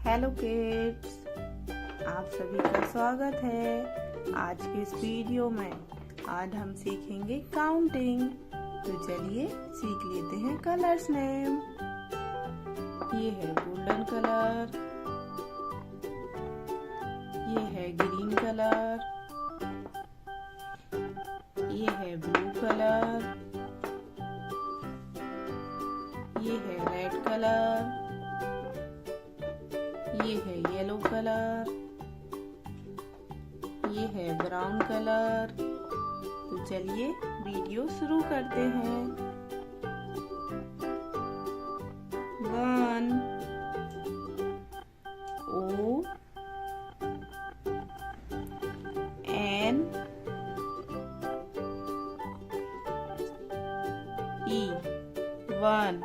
Hello kids, आप सभी का स्वागत है आज के इस वीडियो में। आज हम सीखेंगे काउंटिंग। तो चलिए सीख लेते हैं कलर्स नेम। ये है गोल्डन कलर, ये है ग्रीन कलर, ये है ब्लू कलर, ये है रेड कलर, ये है येलो कलर, ये है ब्राउन कलर। तो चलिए वीडियो शुरू करते हैं। 1 O N E 1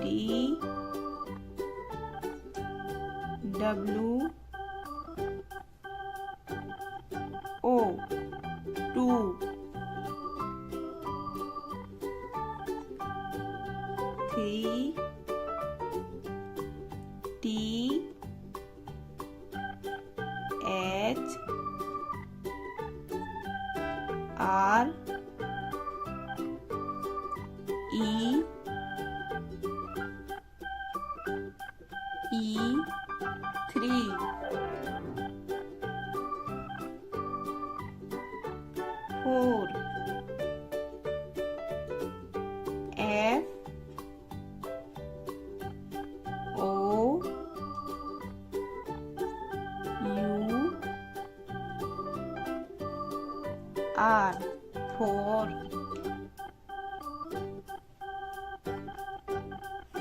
T W O 2 3 T H R E 3 4 F O U R 4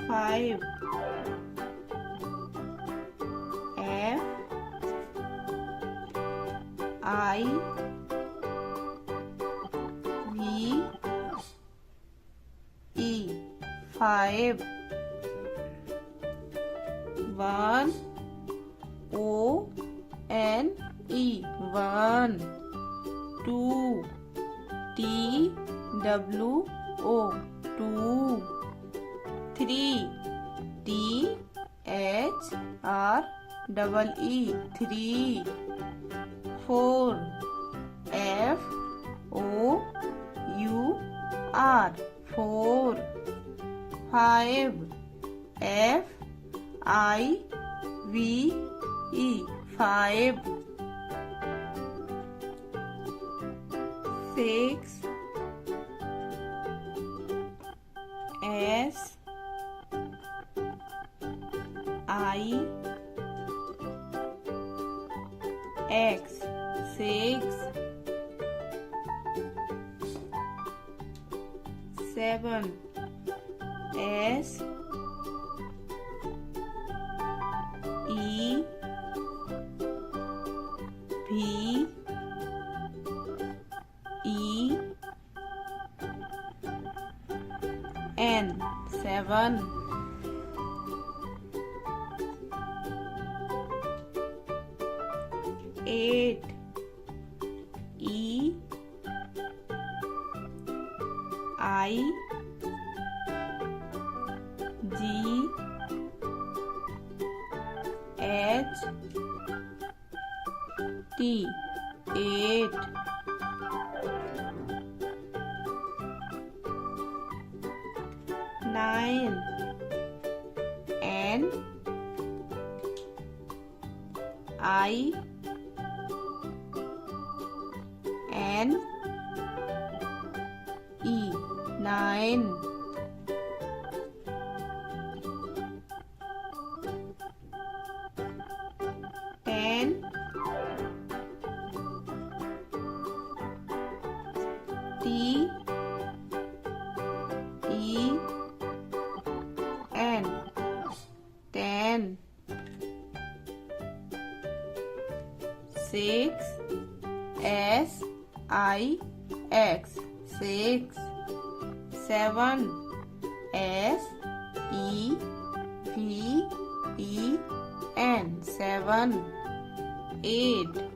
5 F I V E 5 1 O N E 1 2 T W O 2 3 T H R double E 3 4 F O U R 4 5 F I V E 5 6 S I X 6 7 S E V E N 7 8 E I G H T 8 9 N I N E 9 10 T E N 10 6 S I X 6 7 S E V E N 7 8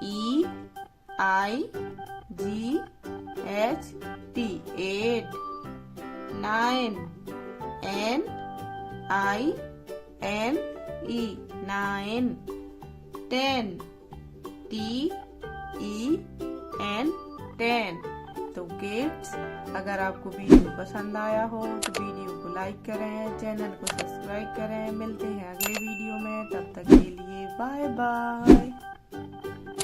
E 8 9 NINE 10 TEN। तो kids, अगर आपको video पसंद आया हो तो video को like करें, channel को सब्सक्राइब करें। मिलते हैं अगले वीडियो में, तब तक के लिए बाय बाय।